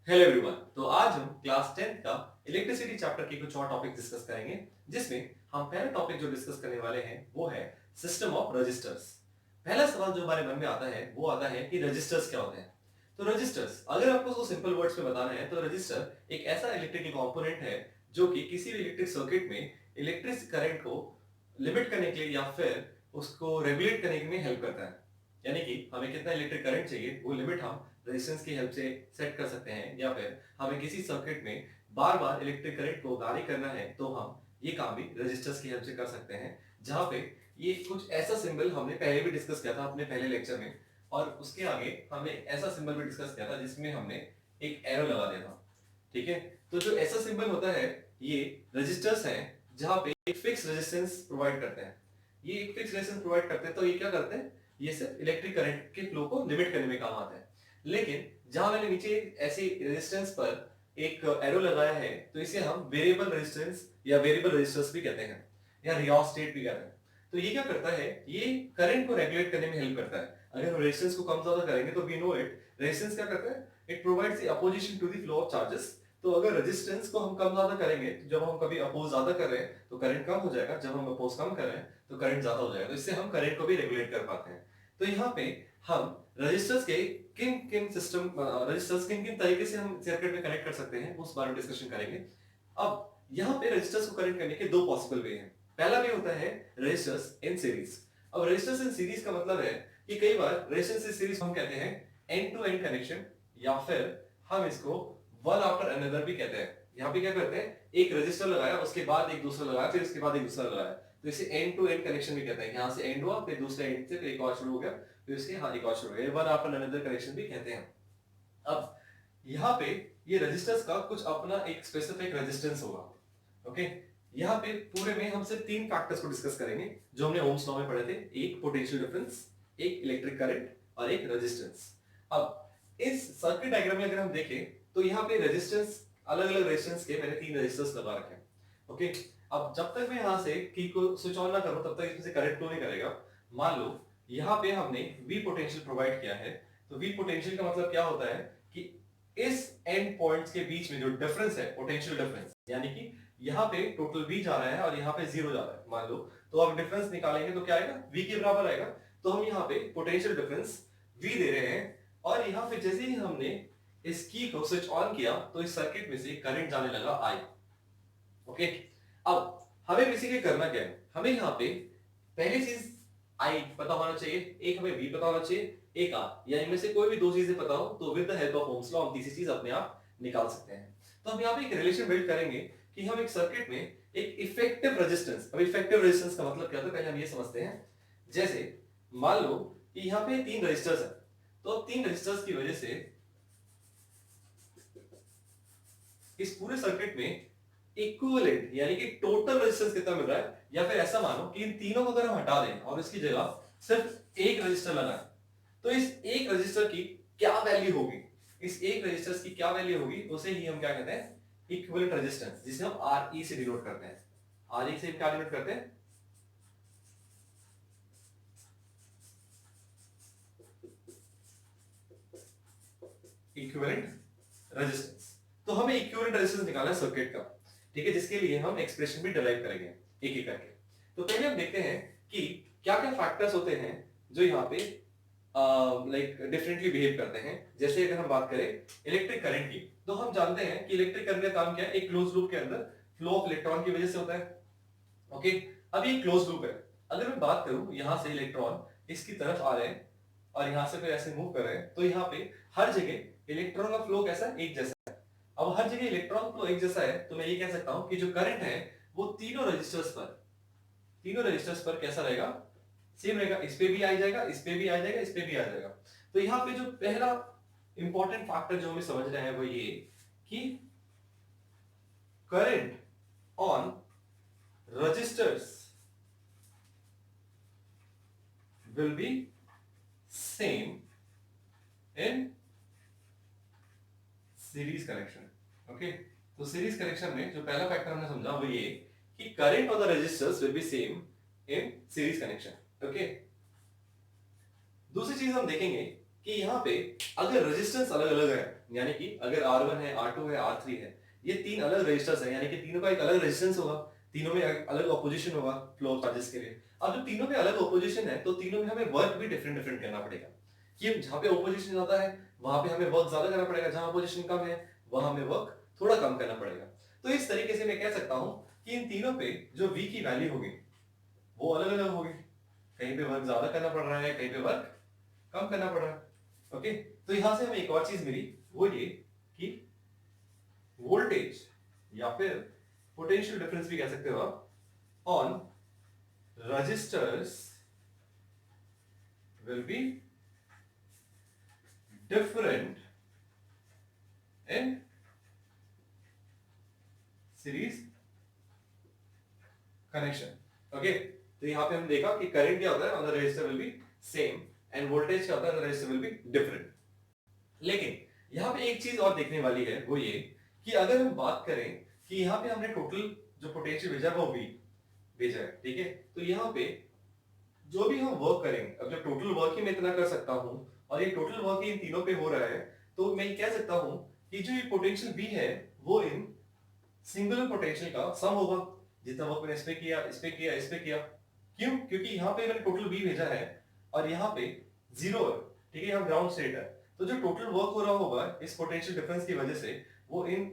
Hello everyone. तो आज हम क्लास 10th का इलेक्ट्रिसिटी चैप्टर के कुछ और टॉपिक डिस्कस करेंगे, जिसमें हम पहला टॉपिक जो डिस्कस करने वाले हैं वो है सिस्टम ऑफ रजिस्टर्स। पहला सवाल जो हमारे मन में आता है वो आता है कि रजिस्टर्स क्या होते हैं। तो रजिस्टर्स, अगर आपको उसको सिंपल वर्ड्स में बताना है तो रजिस्टर एक ऐसा इलेक्ट्रिकल कंपोनेंट है जो कि किसी भी इलेक्ट्रिक सर्किट में इलेक्ट्रिक करंट को लिमिट करने के लिए या फिर उसको रेगुलेट करने में हेल्प करता है। यानी कि हमें कितना इलेक्ट्रिक करंट चाहिए वो लिमिट हम रेजिस्टेंस की हेल्प से सेट कर सकते हैं, या फिर हमें किसी सर्किट में बार बार इलेक्ट्रिक करंट को वैरी करना है तो हम ये काम भी रेजिस्टर्स की हेल्प से कर सकते हैं। जहां पे ये कुछ ऐसा सिंबल हमने पहले भी डिस्कस किया था अपने पहले लेक्चर में, और उसके आगे हमने ऐसा सिंबल भी डिस्कस किया था जिसमें हमने एक एरो लगा दिया था। ठीक है, तो जो ऐसा सिंबल होता है ये रजिस्टर्स हैं जहां पे एक फिक्स रेजिस्टेंस प्रोवाइड करते हैं। ये एक फिक्स रेजिस्टेंस प्रोवाइड करते हैं, तो ये क्या करते हैं, ये सिर्फ इलेक्ट्रिक करंट के फ्लो को लिमिट करने में काम आते हैं। लेकिन जहां मैंने नीचे ऐसे रेजिस्टेंस पर एक एरो लगाया है तो इसे हम वेरिएबल रेजिस्टेंस या वेरिएबल रेजिस्टेंस भी कहते हैं, या रियोस्टेट भी कहते हैं। तो ये क्या करता है, ये करंट को रेगुलेट करने में हेल्प करता है। अगर हम रेजिस्टेंस को कम ज्यादा करेंगे तो वी नो इट, रेजिस्टेंस क्या करता है, it provides the opposition to the flow of charges. तो अगर रेजिस्टेंस को हम कम ज्यादा करेंगे, तो जब हम कभी अपोज ज्यादा कर रहे हैं तो करंट कम हो जाएगा, जब हम अपोज कम कर रहे हैं तो करंट ज्यादा हो जाएगा। तो इससे हम करंट को भी रेगुलेट कर पाते हैं। तो यहाँ पे हम रजिस्टर्स के किन किन सिस्टम रजिस्टर्स किन किन तरीके से हम सर्किट में कनेक्ट कर सकते हैं उस बारे में डिस्कशन करेंगे। अब यहाँ पे रजिस्टर्स को कनेक्ट करने के दो पॉसिबल वे हैं। पहला वे होता है रजिस्टर्स इन सीरीज। अब रजिस्टर्स इन सीरीज का मतलब है कि कई बार रेजिस्टेंस इन सीरीज हम कहते हैं एंड टू एंड कनेक्शन, या फिर हम इसको वन आफ्टर अनदर भी कहते हैं। यहाँ पे क्या करते हैं, एक रजिस्टर लगाया, उसके बाद एक दूसरा लगाया, फिर उसके बाद एक दूसरा लगाया, तो इसे एंड टू एंड कनेक्शन भी कहते हैं। यहाँ से एंड हुआ, फिर दूसरे एंड से फिर एक और शुरू हो गया, फिर इसके हाँ एक और शुरू हो गया, वन आफ्टर अनदर कनेक्शन भी कहते हैं। अब यहाँ पे ये रजिस्टर्स का कुछ अपना एक स्पेसिफिक रेजिस्टेंस होगा। ओके, यहाँ पे पूरे में हम सिर्फ तीन फैक्टर्स को डिस्कस करेंगे जो हमने ओम्स लॉ में पढ़े थे, एक पोटेंशियल डिफरेंस, एक इलेक्ट्रिक करंट और एक रेजिस्टेंस। अब इस सर्किट डायग्राम में अगर हम देखें तो यहाँ पे रेजिस्टेंस, अलग अलग रेजिस्टेंस के मैंने तीन रेजिस्टर्स लगा रखे हैं। ओके, अब जब तक मैं यहाँ से की को स्विच ऑन ना करूं तब तक इसमें से करंट फ्लो नहीं करेगा। मान लो यहाँ पे हमने वी पोटेंशियल प्रोवाइड किया है, तो वी पोटेंशियल का मतलब क्या होता है कि इस एंड पॉइंट्स के बीच में जो डिफरेंस है, पोटेंशियल डिफरेंस, यानी कि यहाँ पे टोटल V जा रहा है और यहाँ पे जीरो जा रहा है मान लो, तो आप डिफरेंस निकालेंगे तो क्या आएगा, V के बराबर आएगा। तो हम यहाँ पे पोटेंशियल डिफरेंस V दे रहे हैं, और यहाँ पे जैसे ही हमने इस की को स्विच ऑन किया तो इस सर्किट में से करंट जाने लगा I। ओके, अब हमें बेसिकली करना क्या है, हमें यहाँ पे पहली चीज I पता होना चाहिए, एक हमें V पता होना चाहिए, एक R, या इनमें से कोई भी दो चीजें पता हो तो with the help of Ohm's law हम तीसरी चीज अपने आप निकाल सकते हैं। तो हम यहाँ पे एक रिलेशन बिल्ड करेंगे कि हम एक सर्किट में एक इफेक्टिव रेजिस्टेंस, अब इफेक्टिव रेजिस्टेंस का मतलब क्या होता है पहले हम ये समझते हैं। जैसे मान लो कि यहाँ पे तीन रजिस्टर्स है, तो तीन रजिस्टर्स की वजह से इस पूरे सर्किट में इक्विवेलेंट यानी कि टोटल रेजिस्टेंस कितना मिल रहा है, या फिर ऐसा मानो कि इन तीनों को अगर हम हटा दें और इसकी जगह सिर्फ एक रजिस्टर लगाएं, तो इस एक रजिस्टर की क्या वैल्यू होगी, इस एक रजिस्टर की क्या वैल्यू होगी, उसे ही हम क्या कहते हैं, इक्विवेलेंट रेजिस्टेंस, जिसे हम आरई से डिनोट करते हैं। आरई से क्या डिनोट करते हैं, इक्विवेलेंट रेजिस्टेंस। तो हमें इक्विवेलेंट रेजिस्टेंस निकालना है सर्किट का, ठीक है, जिसके लिए हम एक्सप्रेशन भी डिराइव करेंगे एक एक करके। तो पहले हम देखते हैं कि क्या क्या फैक्टर्स होते हैं जो यहाँ पे लाइक डिफरेंटली बिहेव करते हैं। जैसे अगर हम बात करें इलेक्ट्रिक करंट की, तो हम जानते हैं कि इलेक्ट्रिक करंट का काम क्या है, एक क्लोज लूप के अंदर फ्लो ऑफ इलेक्ट्रॉन की वजह से होता है। ओके, अब ये क्लोज लूप है, अगर मैं बात करूं यहां से इलेक्ट्रॉन इसकी तरफ आ रहे हैं और यहां से फिर ऐसे मूव कर रहे हैं, तो यहाँ पे हर जगह इलेक्ट्रॉन का फ्लो कैसा है, एक जैसा है। अब हर जगह इलेक्ट्रॉन फ्लो एक जैसा है, तो मैं ये कह सकता हूं कि जो करंट है वो तीनों रजिस्टर्स पर कैसा रहेगा, सेम रहेगा। इस पे भी आ जाएगा, इस पे भी आ जाएगा, इस पे भी आ जाएगा। तो यहाँ पे जो पहला इंपॉर्टेंट फैक्टर जो हमें समझ रहे हैं वो ये कि current on resistors will be same in series connection. Okay, तो सीरीज कनेक्शन में जो पहला फैक्टर हमने समझा वो ये कि current on the resistors will be same in series connection. Okay, दूसरी चीज हम देखेंगे कि यहाँ पे अगर रेजिस्टेंस अलग अलग है यानी कि अगर R1 है, R2 है, R3 है, ये तीन अलग रजिस्टर्स हैं, यानी कि तीनों का एक अलग रेजिस्टेंस होगा, तीनों में अलग ऑपोजिशन होगा फ्लो चार्जेस के लिए। अब जब तीनों में अलग ऑपोजिशन है तो तीनों में हमें वर्क भी डिफरेंट डिफरेंट करना पड़ेगा। कि जहां पे ऑपोजिशन ज्यादा है वहां पे हमें वर्क ज्यादा करना पड़ेगा, जहां ऑपोजिशन कम है वहां हमें वर्क थोड़ा कम करना पड़ेगा। तो इस तरीके से मैं कह सकता हूं कि इन तीनों पे जो V की वैल्यू होगी वो अलग अलग होगी। कहीं पे वर्क ज्यादा करना पड़ रहा है, कहीं पे वर्क कम करना पड़ रहा है। ओके, तो यहां से हमें एक और चीज मिली, वो ये कि वोल्टेज या फिर पोटेंशियल डिफरेंस भी कह सकते हो आप, on resistors will be different in series connection. Okay, तो यहां पे हम देखा कि करंट क्या होता है on the register will be same end voltage क्या होता है on the register will be different. लेकिन यहां पे एक चीज और देखने वाली है, वो ये कि अगर हम बात करें कि यहां पे हमने टोटल जो पोटेंशियल भेजा वो V भेजा है, ठीक है, तो यहां पे जो भी हम वर्क करेंगे, अब जब टोटल वर्क ही मैं इतना कर सकता हूं और ये टोटल वर्क ही इन तीनों पे हो रहा है, तो मैं कह सकता हूं कि जो ये पोटेंशियल V है वो इन सिंगुलर पोटेंशियल का सम होगा। जितना वर्क मैंने इस पे किया, इस पे किया, इस पे किया, क्यों? क्योंकि यहाँ पे मैंने टोटल V भेजा है और यहाँ पे जीरो है, ठीक है, यहाँ ग्राउंड स्टेट है, तो जो टोटल वर्क हो रहा होगा इस पोटेंशियल डिफरेंस की वजह से वो इन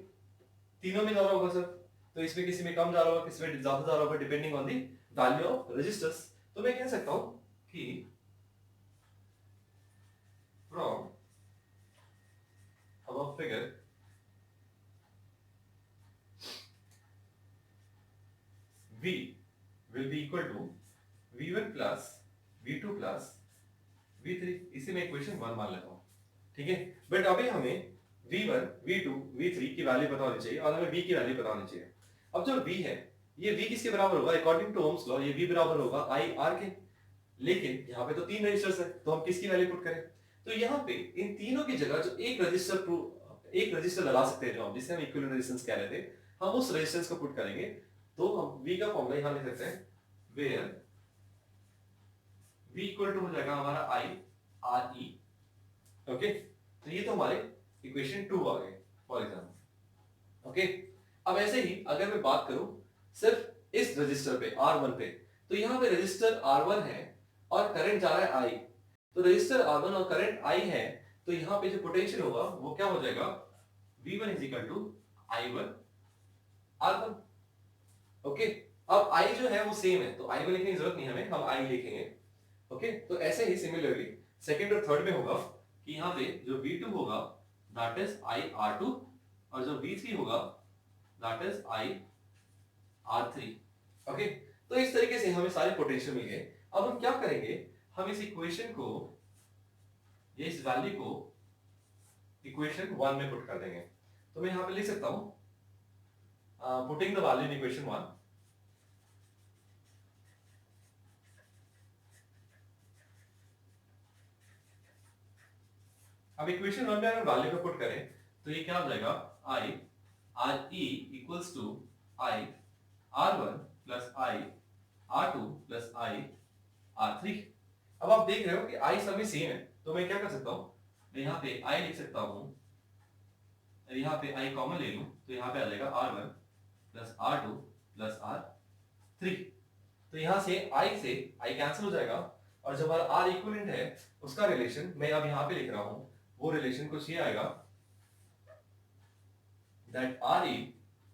तीनों में जा रहा होगा सर। तो इसमें किसी में कम जा रहा होगा, किसी में ज्यादा जा रहा होगा, depending on the value of resistors. तो मैं कह सकता हूं कि from above figure V will be equal to V1 plus V2 plus V3। इसे मैं इक्वेशन 1 मान लेता हूं, ठीक है। बट अभी हमें V1, V2, V3 की वैल्यू पता होनी चाहिए और हमें V की वैल्यू पता होनी चाहिए। अब जो V है ये V किसके बराबर होगा? अकॉर्डिंग टू ओम्स लॉ ये V बराबर होगा I R के। लेकिन यहाँ पे तो तीन रजिस्टर्स है, तो हम किसकी वैल्यू पुट करें? तो यहाँ पे इन तीनों की जगह जो एक रजिस्टर लगा सकते हैं, जो हम जिसे हम इक्विवेलेंट रेजिस्टेंस कह रहे थे, हम उस रेजिस्टेंस को पुट करेंगे। तो हम V का फॉर्मूला यहाँ लिख सकते हैं, वेयर V इक्वल टू हो जाएगा हमारा I R E। ओके, तो ये तो हमारे इक्वेशन 2 आ गए फॉर एग्जाम्पल। ओके, अब ऐसे ही अगर मैं बात करूं सिर्फ इस रजिस्टर पे R1 पे, तो यहाँ पे रजिस्टर R1 है और करंट जा रहा है I। तो रजिस्टर R1 और करंट I है, तो यहाँ पे जो पोटेंशियल होगा वो क्या हो जाएगा? V1 is equal to I1 R1। Okay, अब I जो है वो सेम है, तो I1 लिखने की जरूरत नहीं हमें, हम I लिखेंगे। ओके, तो ऐसे ही सिमिलरली सेकंड और थर्ड में होगा कि यहाँ पे जो V2 होगा दैट इज I R2 और जो V3 होगा that is I R3। Okay, तो इस तरीके से हमें सारे पोटेंशियल मिल गए। अब हम क्या करेंगे, हम इस इक्वेशन को, ये इस वैल्यू को इक्वेशन 1 में पुट कर देंगे। तो मैं यहाँ पे लिख सकता हूं putting the value in equation 1। अब इक्वेशन 1 में अगर वैल्यू को पुट करें तो ये क्या हो जाएगा? I R E equals to I R1 plus I R2 plus I R3। अब आप देख रहे हो कि I सभी सेम है, तो मैं क्या कर सकता हूं, मैं यहाँ पे I लिख सकता हूं, यहाँ पे I कॉमन ले लूं तो यहाँ पे आ जाएगा R1 plus R2 plus R3। तो यहाँ से I कैंसिल हो जाएगा और जो हमारा R इक्विवेलेंट है उसका रिलेशन मैं अब यहाँ पे लिख रहा हूं, वो रिलेशन कुछ ये आएगा that RE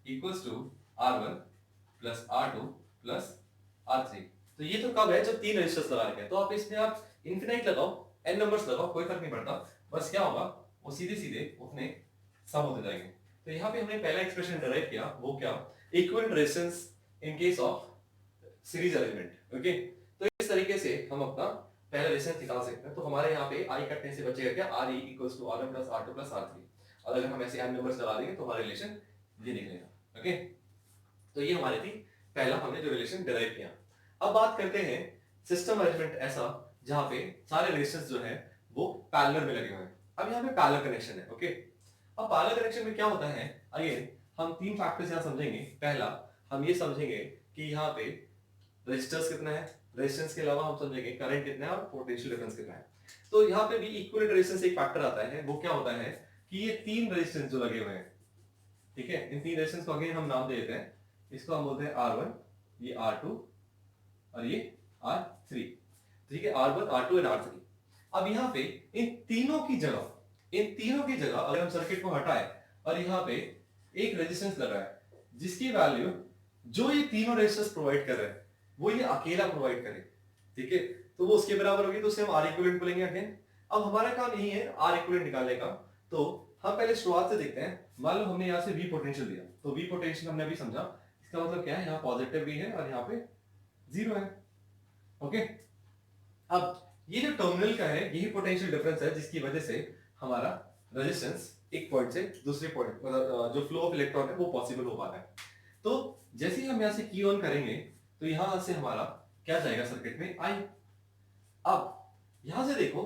equals to R1 plus R2 plus R3। तो ये तो कब है? जब तीन रेजिस्टर्स लगा रखे हैं। तो आप इसमें आप इनफिनाइट लगाओ, n नंबर्स लगाओ, कोई फर्क नहीं पड़ता, बस क्या होगा वो सीधे सीधे उतने सम होते जाएंगे। तो यहाँ पे हमने पहला एक्सप्रेशन डिराइव किया, वो क्या? Equivalent resistance in case of series element. Okay, तो इस तरीके से हम अपना पहला रेजिस्टेंस निकाल सकते हैं। तो हमारे यहाँ पे I कटने से बचेगा क्या? RE equals to R1 plus R2 plus R3। और अगर हम ऐसे n नंबर्स लगा देंगे तो हमारा रिलेशन ये निकलेगा। ओके, तो ये हमारी थी पहला हमने जो रिलेशन डिराइव किया। अब बात करते हैं सिस्टम अरेंजमेंट ऐसा जहां पे सारे रेजिस्टेंस जो है वो पैरेलल में लगे हुए हैं। अब यहाँ पे पैरेलल कनेक्शन है। ओके, अब पैरेलल कनेक्शन में क्या होता है, अगेन हम तीन फैक्टर्स यहाँ समझेंगे। पहला हम ये समझेंगे कि यहाँ पे रेजिस्टेंस कितना है, रेजिस्टेंस के अलावा हम समझेंगे करंट कितना है और पोटेंशियल डिफरेंस कितना है। तो यहाँ पे भी इक्विवेलेंट रेजिस्टेंस एक फैक्टर आता है, वो क्या होता है कि ये तीन रेजिस्टेंस जो लगे हुए हैं, ठीक है, इन तीन रेजिस्टेंस को अगेन हम नाम दे देते हैं, इसको हम बोलते हैं R1, ये R2 और ये R3, ठीक है, R1, R2 एंड R3। अब यहाँ पे इन तीनों की जगह अगर हम सर्किट को हटाए और यहाँ पे एक रेजिस्टेंस लगाए जिसकी वैल्यू जो ये तीनों रेजिस्टेंस प्रोवाइड कर रहे हैं वो ये अकेला प्रोवाइड करे, ठीक है, तो वो उसके बराबर होगी, तो उसे हम आर इक्विवेलेंट बोलेंगे अगेन। अब हमारा काम यही है आर इक्विवेलेंट निकालने का। तो हम पहले शुरुआत से देखते हैं। मान लो हमने यहाँ से V पोटेंशियल दिया, तो V पोटेंशियल हमने अभी समझा, इसका मतलब क्या है, यहाँ पॉजिटिव V है और यहाँ पे जीरो है। ओके, अब ये जो टर्मिनल का है यही पोटेंशियल डिफरेंस है जिसकी वजह से हमारा रेजिस्टेंस एक पॉइंट से दूसरे पॉइंट, मतलब जो फ्लो ऑफ इलेक्ट्रॉन है वो पॉसिबल हो पाता है। तो जैसे ही हम यहाँ से की ऑन करेंगे तो यहां से हमारा क्या जाएगा सर्किट में, आई। अब यहां से देखो,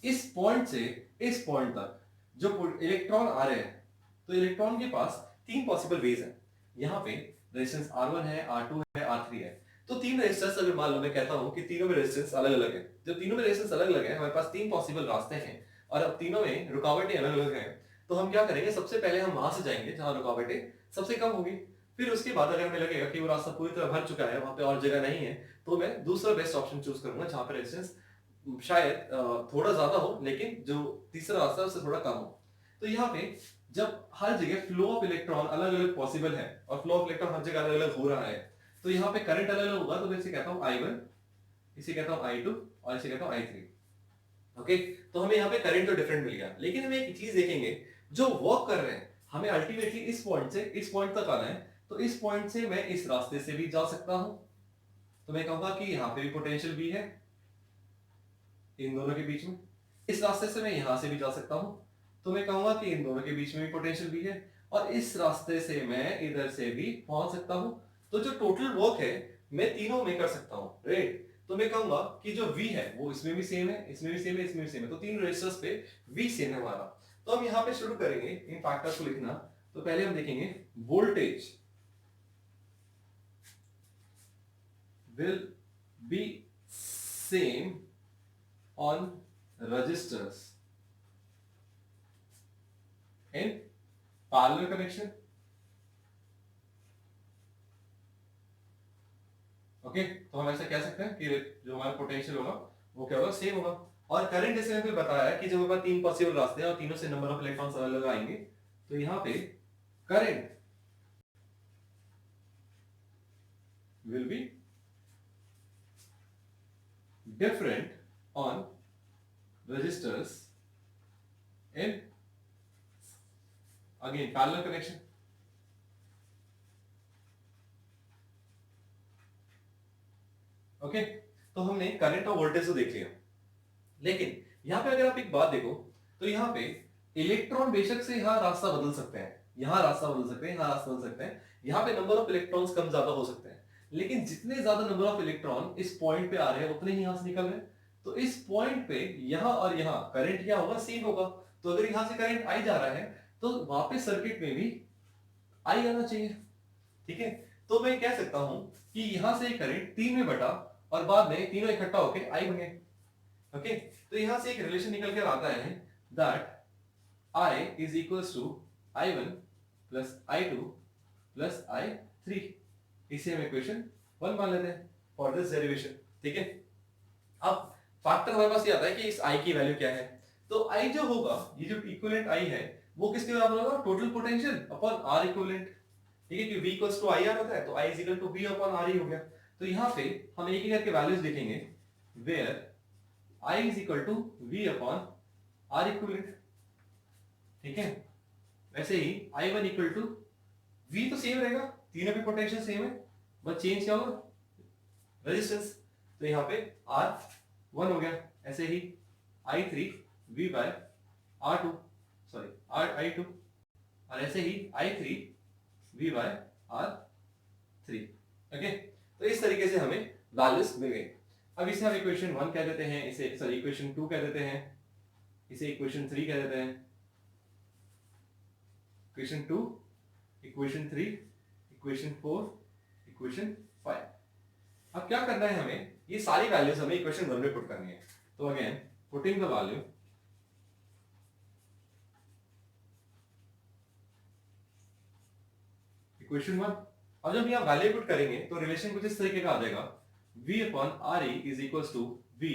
इस पॉइंट से इस पॉइंट तक जो इलेक्ट्रॉन आ रहे हैं, तो इलेक्ट्रॉन के पास तीन पॉसिबल वेज हैं। यहाँ पे रेजिस्टेंस R1 है, R2 है, R3 है। तो तीन रेजिस्टेंस अगर मान लो मैं कहता हूं कि तीनों में रेजिस्टेंस अलग अलग है, जो तीनों में रेजिस्टेंस अलग अलग है, हमारे पास तीन पॉसिबल रास्ते हैं और अब तीनों में रुकावटें अलग अलग हैं। तो हम क्या करेंगे, सबसे पहले हम वहां से जाएंगे जहां रुकावटें सबसे कम होगी। फिर उसके बाद अगर हमें लगेगा कि वो रास्ता पूरी तरह भर चुका है, वहां पे और जगह नहीं है, तो मैं दूसरा बेस्ट ऑप्शन चूज करूंगा जहां पर रेजिस्टेंस शायद थोड़ा ज्यादा हो लेकिन जो तीसरा रास्ता है उससे थोड़ा कम हो। तो यहाँ पे जब हर जगह फ्लो ऑफ इलेक्ट्रॉन अलग अलग पॉसिबल है और फ्लो ऑफ इलेक्ट्रॉन हर जगह अलग अलग हो रहा है, तो यहाँ पे करंट अलग अलग होगा। तो मैं इसे कहता हूँ I1, इसे कहता हूँ I2 और इसे कहता हूँ I3। ओके, तो हमें यहाँ पे करंट तो डिफरेंट मिल गया, लेकिन हम एक चीज देखेंगे, जो वर्क कर रहे हैं हमें अल्टीमेटली इस पॉइंट से इस पॉइंट तक आना है। तो इस पॉइंट से मैं इस रास्ते से भी जा सकता हूं, तो मैं कहूंगा कि यहाँ पे भी पोटेंशियल भी है इन दोनों के बीच में। इस रास्ते से मैं यहां से भी जा सकता हूं, तो मैं कहूंगा कि इन दोनों के बीच में भी पोटेंशियल भी है, और इस रास्ते से मैं इधर से भी पहुंच सकता हूं। तो जो टोटल वर्क है मैं तीनों में कर सकता हूं, राइट। तो मैं कहूंगा कि जो V है वो इसमें भी सेम है, इसमें भी सेम है, इसमें भी सेम है, तो तीन रेजिस्टर्स पे V सेम है हमारा। तो हम यहाँ पे शुरू करेंगे इन फैक्टर्स को लिखना। तो पहले हम देखेंगे voltage will be same on resistors in parallel connection। Okay, तो हम ऐसा कह सकते हैं कि जो हमारा पोटेंशियल होगा वो क्या होगा, सेम होगा। और करंट जैसे मैंने बताया कि जब हमारे पास तीन पॉसिबल रास्ते हैं और तीनों से नंबर ऑफ इलेक्ट्रॉन्स अलग अलग आएंगे, तो यहाँ पे current will be different on resistors in again parallel connection। Okay, तो हमने करंट और वोल्टेज को देख लिया, लेकिन यहां पे अगर आप एक बात देखो तो यहाँ पे इलेक्ट्रॉन बेशक से यहाँ रास्ता बदल सकते हैं, यहाँ रास्ता बदल सकते हैं, यहाँ रास्ता बदल सकते हैं, यहाँ पे नंबर ऑफ इलेक्ट्रॉन्स कम ज्यादा हो सकते हैं, लेकिन जितने ज्यादा नंबर ऑफ इलेक्ट्रॉन इस पॉइंट पे आ रहे हैं उतने ही यहां से निकल रहे हैं। तो इस पॉइंट पे यहाँ और यहाँ करंट क्या होगा, सेम होगा। तो अगर यहां से करंट आई जा रहा है तो वापस सर्किट में भी आई आना चाहिए, ठीक है। तो मैं कह सकता हूं कि यहां से करंट 3 में बटा और बाद में तीनों इकट्ठा होकर आई बन गए। ओके, तो यहां से एक रिलेशन निकल कर आता है that I is equals to I1 plus I2 plus I3। इसे हम इक्वेशन 1 मान लेते हैं फॉर दिस डेरिवेशन, ठीक है। अब फैक्टर हमारे पास ये आता है कि इस I की वैल्यू क्या है। तो I जो होगा, ये जो इक्विवेलेंट I है वो किसके बराबर होगा, total potential upon R equivalent, ठीक है, कि V इक्वल्स टू IR होता है, तो I is equal to V upon R ही हो गया। तो यहाँ पे हम एक एक करके वैल्यूज लिखेंगे, where I is equal to V upon R equivalent, ठीक है। वैसे ही I1 इक्वल टू V तो सेम रहेगा, तीनों पे पोटेंशियल सेम है, बस चेंज क्या होगा, रेजिस्टेंस। तो यहाँ पे R1 हो गया, ऐसे ही I3 V bye R2, sorry I2, और ऐसे ही I3 V bye R3। Okay, तो इस तरीके से हमें वैल्यूज मिल गई। अब इसे हम इक्वेशन 1 कह देते हैं, इसे सॉरी इक्वेशन 2 कह देते हैं, इसे इक्वेशन 3 कह देते हैं, इक्वेशन 2, इक्वेशन 3, इक्वेशन 4, इक्वेशन 5। अब क्या करना है हमें, ये सारी वैल्यूज हमें इक्वेशन 1 में पुट करनी है। तो again putting the value equation 1। अब जब यहाँ वैल्यू पुट करेंगे तो रिलेशन कुछ इस तरीके का आ जाएगा, V upon RE is equal to V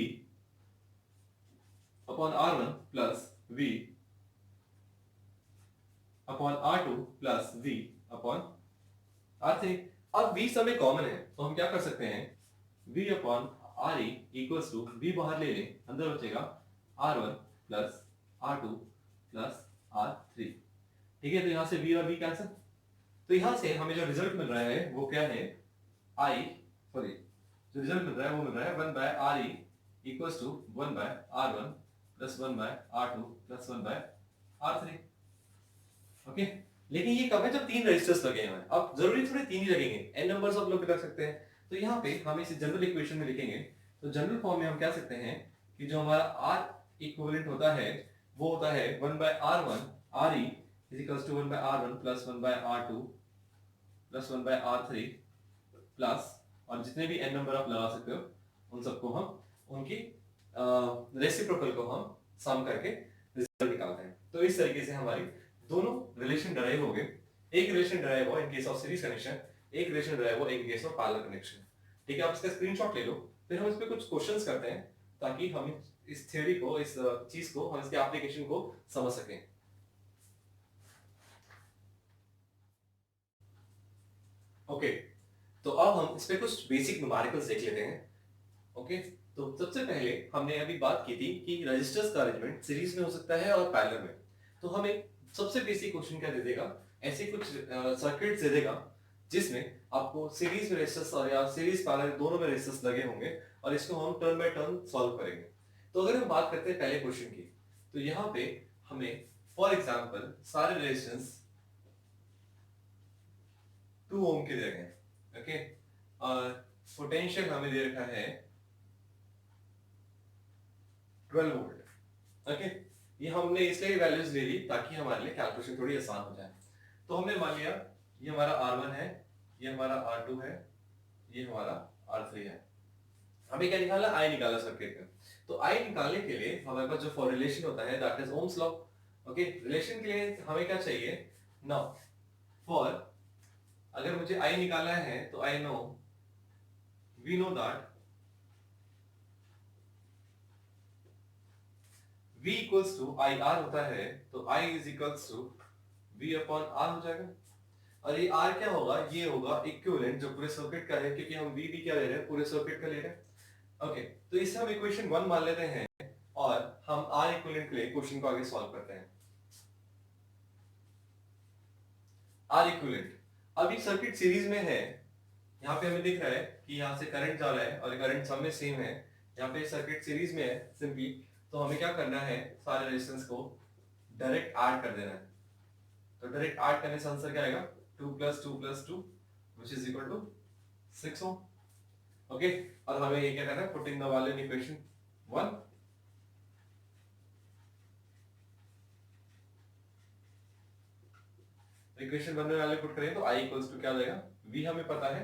upon R1 plus V upon R2 plus V upon R3। अब V सब में कॉमन है तो हम क्या कर सकते हैं, V upon RE equals to V बाहर ले लें, अंदर बचेगा R1 plus R2 plus R3। ठीक है, तो यहां से V और V कैंसिल। तो यहां से हमें जो रिजल्ट मिल रहा है वो क्या है, जो रिजल्ट मिल रहा है वो मिल रहा है 1 by RE equals to 1 by R1 plus 1 by R2 plus 1 by R3। Okay, लेकिन ये कब है, जब तीन रजिस्टर्स लगे हैं। अब जरूरी थोड़े तीन ही लगेंगे, n नंबर्स ऑफ लोग भी लग सकते हैं। तो यहाँ पे हम इसे जनरल इक्वेशन में लिखेंगे, तो जनरल फॉर्म में हम कह सकते हैं कि जो हमारा R इक्विवेलेंट होता है वो होता है 1 by R1 RE is equals to 1 by R1 plus 1 by R2 plus 1 by R3 plus, और जितने भी n नंबर आप लगा सकते हो उन सबको हम उनकी रेसिप्रोकल को हम सम करके रिजल्ट निकालते हैं। तो इस तरीके से हमारी दोनों रिलेशन डराइव हो गए। एक रिलेशन डराइव हुआ in case of series connection, एक रिलेशन डराइव हुआ in case of parallel connection. ठीक है, आप इसका स्क्रीनशॉट ले लो, फिर हम इस पे कुछ क्वेश्चंस करते हैं ताकि हम इस थ्योरी को, इस चीज को, हम इसके एप्लीकेशन को समझ सकें। ओके, तो अब हम इस पे कुछ बेसिक न्यूमेरिकल्स देख लेते हैं। ओके, तो सबसे पहले हमने अभी बात की थी कि रजिस्टर्स का अरेंजमेंट सीरीज में हो सकता है और पैरेलल में। तो हमें सबसे बेसिक क्वेश्चन क्या दे देगा, ऐसे कुछ सर्किट्स दे देगा जिसमें आपको सीरीज में रेजिस्टर्स और या सीरीज पैरेलल दोनों में रेजिस्टर्स लगे होंगे, और इसको हम टर्न बाय टर्न सॉल्व करेंगे। तो अगर हम बात करते हैं पहले क्वेश्चन की, तो यहाँ पे हमें फॉर एग्जांपल सारे रेजिस्टेंस 2 ओम के दे रखे हैं। ओके, और पोटेंशियल हमें दे रखा है 12 वोल्ट। ओके, ये हमने इसलिए वैल्यूज ले ली ताकि हमारे लिए कैलकुलेशन थोड़ी आसान हो जाए। तो हमने मान लिया ये हमारा R1 है, ये हमारा R2 है, ये हमारा R3 है। हमें क्या निकालना, I निकाला सर्किट का। तो I निकालने के लिए हमारे पास जो फॉर रिलेशन होता है that is Ohm's law. Okay, relation के लिए हमें क्या चाहिए, नाउ फॉर अगर मुझे I निकालना है तो we know that V equals to I R होता है, तो I is equals to V upon R हो जाएगा। और ये R क्या होगा, ये होगा इक्विवेलेंट जो पूरे सर्किट का है, क्योंकि हम V भी क्या ले रहे हैं, पूरे सर्किट का ले रहे हैं। ओके, तो इससे हम इक्वेशन 1 मान लेते हैं और हम R इक्विवेलेंट के लिए क्वेश्चन को आगे सॉल्व करते हैं। R इक्विवेलेंट, अब ये सर्किट सीरीज में है, यहाँ पे हमें दिख रहा है कि यहाँ से करंट जा रहा है और करंट सब में सेम है। यहाँ पे सर्किट सीरीज में है सिंपली, तो हमें क्या करना है, सारे रेजिस्टेंस को डायरेक्ट ऐड कर देना है। तो डायरेक्ट ऐड करने से आंसर क्या आएगा, 2 + 2 + 2 which is equal to 6 ohm. Okay, और हमें ये क्या करना है, putting the value in equation 1। Equation 1 में वैल्यू पुट करें तो I इक्वल्स टू क्या आ जाएगा, V हमें पता है,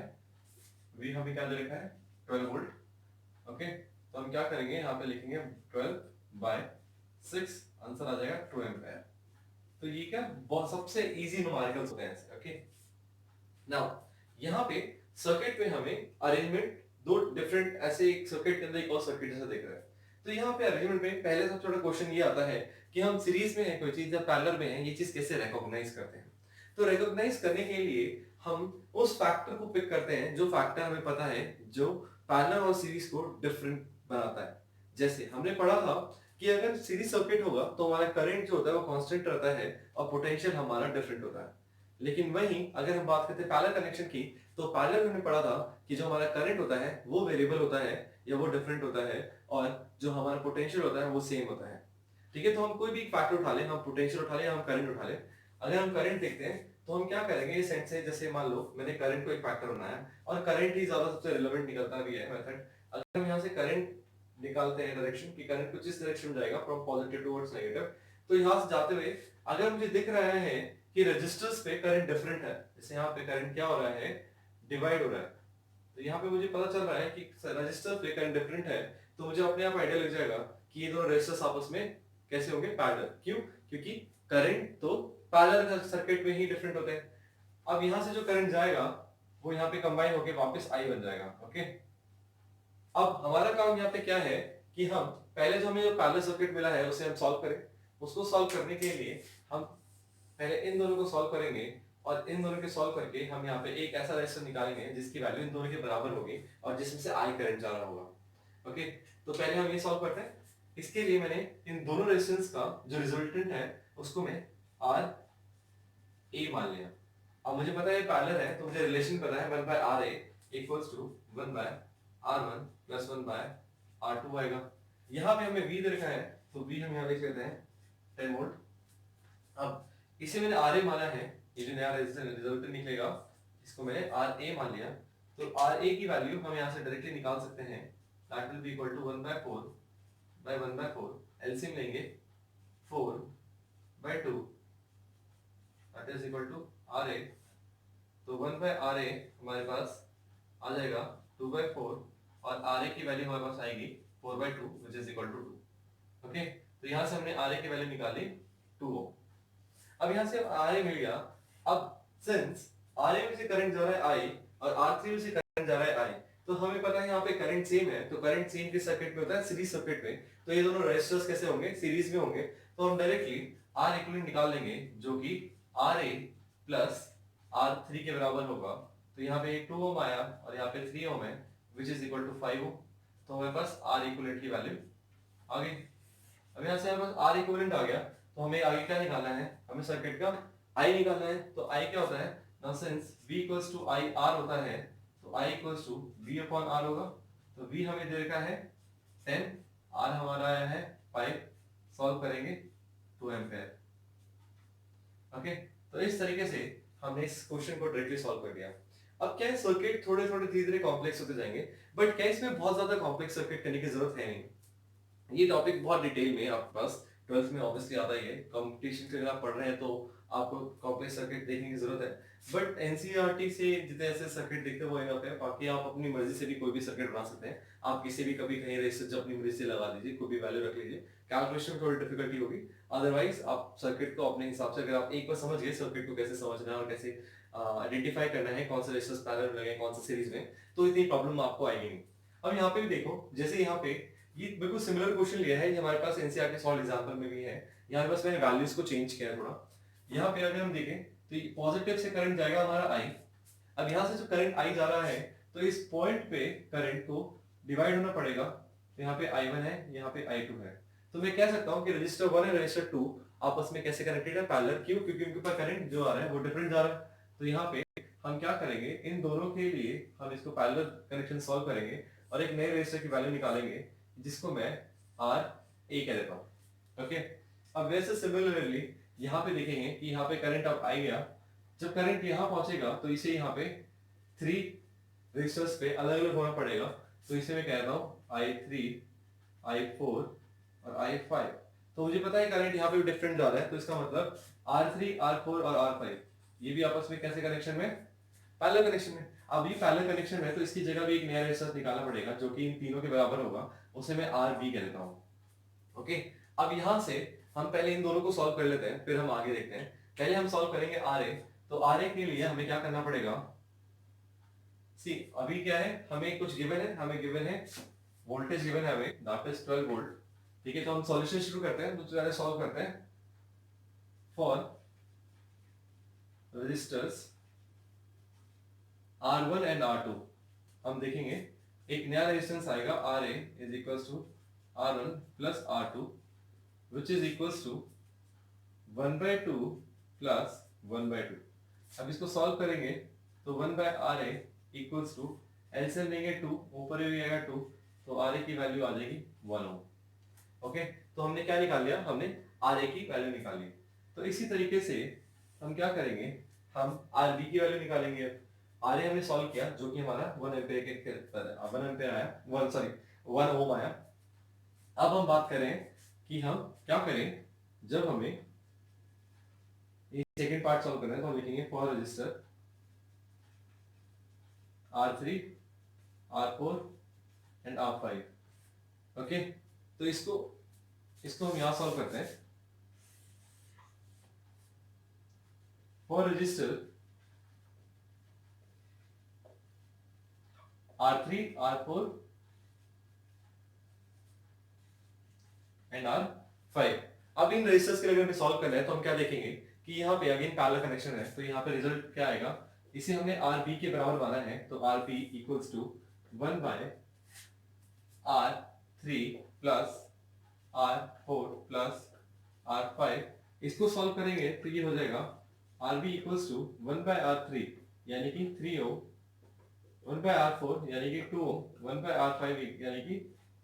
V हमें क्या दे रखा है, 12 वोल्ट। ओके, तो हम क्या करेंगे, यहाँ पे लिखेंगे 12/6, आंसर आ जाएगा 2 एम्पीयर। तो ये क्या बहुत सबसे इजी न्यूमेरिकल्स होते हैं। ओके, नाउ यहाँ पे सर्किट में हमें अरेंजमेंट दो डिफरेंट, ऐसे एक सर्किट के अंदर एक और सर्किट जैसा देख रहा है। तो यहाँ पे अरेंजमेंट में पहले सबसे बड़ा क्वेश्चन ये आता है कि हम सीरीज में है कोई चीज या पैरेलल में है, ये चीज कैसे रिकॉग्नाइज करते हैं। तो रिकॉग्नाइज करने के लिए हम उस फैक्टर को पिक करते हैं जो फैक्टर हमें पता है जो पैरेलल और सीरीज को डिफरेंट बनाता है। जैसे हमने पढ़ा था कि अगर सीरीज सर्किट होगा तो हमारा करंट जो होता है वो कांस्टेंट रहता है और पोटेंशियल हमारा डिफरेंट होता है। लेकिन वहीं अगर हम बात करते हैं पैरेलल कनेक्शन की, तो पैरेलल में हमने पढ़ा था कि जो हमारा करंट होता है वो वेरिएबल होता है या वो डिफरेंट होता है, और जो हमारा पोटेंशियल होता है वो सेम होता है। ठीक है, तो हम कोई भी फैक्टर उठा लें, हम पोटेंशियल उठा लें या हम करंट उठा लें। अगर हम करंट देखते हैं तो हम क्या करेंगे, इस सेंस से जैसे मान लो मैंने करंट को एक फैक्टर बनाया और करंट ही ज्यादा सबसे रिलेवेंट निकलता भी है मेथड। अगर हम यहाँ से करंट निकालते हैं डायरेक्शन कि करंट कुछ इस डायरेक्शन में जाएगा फ्रॉम पॉजिटिव टुवर्ड्स नेगेटिव, तो यहाँ से जाते हुए अगर मुझे दिख रहा है कि रेजिस्टर्स पे करंट डिफरेंट है, जैसे यहाँ पे करंट क्या हो रहा है, डिवाइड हो रहा है, तो यहाँ पे मुझे पता चल रहा है कि रेजिस्टर पे करंट डिफरेंट है, तो मुझे अपने आप आइडिया लग जाएगा कि ये दोनों रेजिस्टर्स आपस में कैसे होंगे, पैरेलल। क्यों, क्योंकि करंट तो पैरेलल सर्किट में ही डिफरेंट होते हैं। अब यहां से जो करंट जाएगा वो यहाँ पे कंबाइन होके वापस आई बन जाएगा। ओके, अब हमारा काम यहाँ पे क्या है कि हम पहले जो हमें जो पैरेलल सर्किट मिला है उसे हम सॉल्व करें। उसको सॉल्व करने के लिए हम पहले इन दोनों को सॉल्व करेंगे और इन दोनों के सॉल्व करके हम यहाँ पे एक ऐसा रेजिस्टर निकालेंगे जिसकी वैल्यू इन दोनों के बराबर होगी और जिसमें से आई करंट जा रहा होगा। ओके, तो पहले हम ये सॉल्व करते हैं। इसके लिए मैंने इन दोनों रेजिस्टेंस का जो रिजल्टेंट है उसको मैं आर ए मान लिया। अब मुझे पता है पैरेलल है तो मुझे रिलेशन पता है 1 by R A equals to 1 by R one plus 1 by R two आएगा। यहाँ पे हमें V दे रखा है तो V हम यहाँ लिख लेते हैं 10 वोल्ट। अब इसे मैंने आर ए माना है, ये जो नया रिजल्टेंट निकलेगा इसको मैंने आर ए मान लिया। तो आर ए की वैल्यू हम यहाँ से डायरेक्टली निकाल सकते हैं, that will be equal to 1 by 4 by 1 by 4 LCM लेंगे 4 by 2 that is equal to R A. तो 1 बाय आर ए हमारे पास आ जाएगा 2 बाय 4 और आर ए की वैल्यू हमारे पास आएगी 4 by 2 which is equal to 2। Okay, तो यहाँ से हमने आर ए की वैल्यू निकाली 2 ओम। अब यहाँ से आर ए मिल गया। अब सिंस आर ए में से करंट जा रहा है आई और आर थ्री में से करंट जा रहा है आई, तो हमें पता है यहाँ पे करंट सेम है। तो करंट सेम किस सर्किट में होता है? सीरीज सर्किट में। तो ये दोनों रेजिस्टर्स कैसे होंगे? सीरीज में होंगे। तो हम डायरेक्टली आर इक्विवेलेंट निकाल लेंगे जो कि R A plus R three के बराबर होगा। तो यहाँ पे 2 ओम आया और यहाँ पे 3 ओम है विच इज इक्वल टू 5 ओम। तो हमारे पास आर इक्विवेलेंट की वैल्यू आ गई। अब यहाँ से हमारे पास आर इक्विवेलेंट आ गया तो हमें आगे क्या निकालना है? हमें सर्किट का आई निकालना है। तो आई क्या होता है? Now since V equals to I R होता है तो I equals to V upon R होगा। तो V हमें दे रखा है 10, R हमारा आया है 5, सॉल्व करेंगे 2 एम्पीयर। ओके, तो इस तरीके से हमने इस क्वेश्चन को डायरेक्टली सॉल्व कर दिया। अब क्या है, सर्किट थोड़े थोड़े धीरे धीरे कॉम्प्लेक्स होते जाएंगे, बट क्या इसमें बहुत ज्यादा कॉम्प्लेक्स सर्किट करने की जरूरत है नहीं। ये टॉपिक बहुत डिटेल में आपके पास 12th में ऑब्वियसली आता ही है। कंपटीशन के अगर आप पढ़ रहे हैं तो आपको कॉम्प्लेक्स सर्किट देखने की जरूरत है, बट एनसीईआरटी से जितने ऐसे सर्किट दिखते हैं वो इनफ है। बाकी आप अपनी मर्जी से भी कोई भी सर्किट बना सकते हैं। आप किसी भी कभी कहीं रेजिस्टेंस अपनी मर्जी से लगा दीजिए, कोई भी वैल्यू रख लीजिए। कैलकुलेशन में थोड़ी डिफिकल्टी होगी, अदरवाइज आप सर्किट को अपने हिसाब से, अगर आप एक बार समझ गए सर्किट को कैसे समझना है और कैसे आइडेंटिफाई करना है कौन से रेजिस्टेंस पैरेलल में लगे कौन सा सीरीज में, तो इतनी प्रॉब्लम आपको आएगी नहीं। अब यहाँ पे भी देखो, जैसे यहाँ पे ये बिल्कुल सिमिलर क्वेश्चन लिया है, ये हमारे पास एनसीईआरटी सॉल्व एग्जांपल में भी है। यहाँ बस मैंने वैल्यूज को चेंज किया थोड़ा। यहाँ पे अगर हम देखें तो पॉजिटिव से करंट जाएगा हमारा आई। अब यहाँ से जो करंट आई जा रहा है तो इस पॉइंट पे करंट को डिवाइड होना पड़ेगा। तो यहाँ पे I1 है, यहाँ पे I2 है। तो मैं कह सकता हूँ कि रजिस्टर 1 और रजिस्टर 2 आपस में कैसे कनेक्टेड है? पैरेलल। क्यों? क्योंकि उनके ऊपर करंट जो आ रहा है वो डिफरेंट जा रहा है। तो यहाँ पे हम क्या करेंगे, इन दोनों के लिए हम इसको पैरेलल कनेक्शन सॉल्व करेंगे और एक नए रजिस्टर की वैल्यू निकालेंगे जिसको मैं आर ए कह देता हूँ। ओके, अब वैसे सिमिलरली यहाँ पे देखेंगे कि यहाँ पे करंट अब आ गया। जब करंट यहाँ पहुंचेगा तो इसे यहाँ पे 3 रजिस्टर्स पे अलग अलग होना पड़ेगा। तो इसे मैं कहता हूँ I3, I4 और I5। तो मुझे पता है करंट यहाँ पे भी डिफरेंट जा रहा है, तो इसका मतलब R3, R4 और R5 ये भी आपस में कैसे कनेक्शन में? पैरेलल कनेक्शन में। अब ये पैरेलल कनेक्शन में तो इसकी जगह भी एक नया रेजिस्टेंस निकालना पड़ेगा जो कि इन तीनों के बराबर होगा, उसे मैं RB कह देता हूँ। ओके, अब यहाँ से हम पहले इन दोनों को सॉल्व कर लेते हैं, फिर हम आगे देखते हैं। पहले हम सॉल्व करेंगे RA। तो RA के लिए हमें क्या करना पड़ेगा? सी अभी क्या है, हमें कुछ गिवन है, हमें गिवन है वोल्टेज गिवन है हमें, दैट इज 12 वोल्ट। ठीक है, तो हम सॉल्यूशन शुरू करते हैं। तो पहले सॉल्व करते हैं for resistors R1 and R2। हम देखेंगे एक नया रेजिस्टेंस आएगा RA is equals to R1 plus R2 which is equals to 1/2 plus 1/2। अब इसको सॉल्व करेंगे तो 1/RA equals to एलसीएम लेंगे 2, ऊपर भी आएगा 2, तो RA की वैल्यू आ जाएगी 1 ओम। ओके, तो हमने क्या निकाल लिया? हमने RA की वैल्यू निकाल ली। तो इसी तरीके से हम क्या करेंगे, हम RB की वैल्यू निकालेंगे। RA हमने सॉल्व किया जो कि हमारा 1 एम्पीयर के 1 एम्पीयर आया, 1 ओम आया। अब हम बात करें कि हम क्या करें जब हमें सेकेंड पार्ट सॉल्व करना है। तो हम लिखेंगे for register R3, R4 and R5। Okay, तो इसको हम यहां सॉल्व करते हैं। For register R3, R4 and R5। अब इन रेजिस्टर्स के लिए अगर सॉल्व करना है तो हम क्या देखेंगे कि यहाँ पे अगेन पैरेलल कनेक्शन है, तो यहाँ पे रिजल्ट क्या आएगा, इसे हमने RB के बराबर माना है, तो RB equals to 1 by R3 plus R4 plus R5। इसको सॉल्व करेंगे तो ये हो जाएगा RB equals to 1 by R3 यानी कि 3 ओम, 1 बाय R4 यानी कि 2 ओम, 1 बाय R5 यानी कि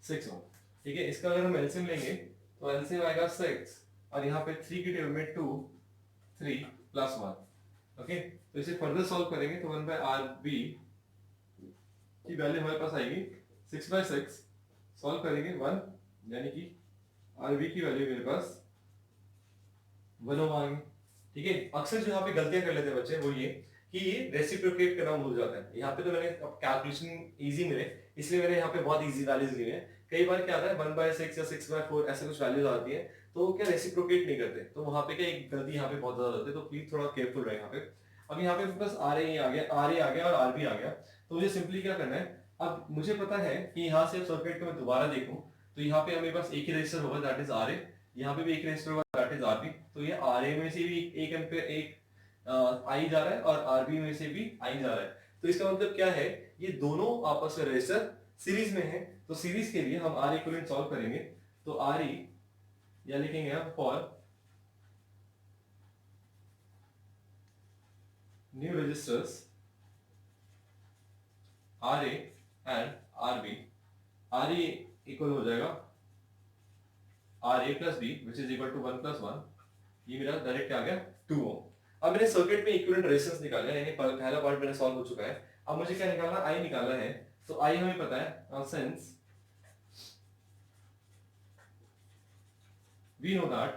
6 ओम। ठीक है, इसका अगर हम एलसीएम लेंगे तो एलसीएम आएगा 6 और यहाँ पे 3 की टेबल में 2, 3 प्लस 1। ओके, तो इसे फर्दर सॉल्व करेंगे तो 1 बाय RB की वैल्यू हमारे पास आएगी 6 बाय 6, सॉल्व करेंगे 1 यानी कि RB की वैल्यू मेरे पास 1 ओम आ गई। ठीक है, अक्सर जो यहाँ पे गलतियां कर लेते हैं बच्चे वो ये कि ये रेसिप्रोकेट करना भूल जाते हैं। यहाँ पे तो मैंने कैलकुलेशन इजी मिले इसलिए मैंने यहाँ पे बहुत इजी वैल्यूज लिए हैं। कई बार क्या आता है 1/6 या 6/4 ऐसे कुछ वैल्यूज आती है तो क्या रेसिप्रोकेट नहीं करते, तो वहां पे क्या एक गलती यहाँ पे बहुत ज्यादा होती है, तो प्लीज थोड़ा केयरफुल रहे यहाँ पे। अब यहाँ पे बस RA आ गया, RA आ गया और RB आ गया, तो मुझे सिंपली क्या करना है, अब मुझे पता है कि यहाँ से सर्किट को मैं दोबारा देखूं तो यहाँ पे हमें बस एक ही रजिस्टर होगा दैट इज RA, यहाँ पे भी एक रजिस्टर होगा दैट इज RB। तो ये RA में से भी एक एम्पीयर एक आई जा रहा है और RB में से भी आई जा रहा है, तो इसका मतलब क्या है, ये दोनों आपस में रजिस्टर सीरीज में है। तो सीरीज के लिए हम R इक्विवेलेंट सॉल्व करेंगे, तो RE या लिखेंगे हम for new resistors RA and RB, RE equal हो जाएगा RA plus B which is equal to 1 plus 1, ये मेरा डायरेक्ट आ गया 2 ओम। अब मैंने सर्किट में इक्विवेलेंट रेजिस्टेंस निकाला है, यानी पहला पार्ट मेरा सॉल्व हो चुका है। अब मुझे क्या निकालना, I निकालना है, तो I हमें पता है since we know that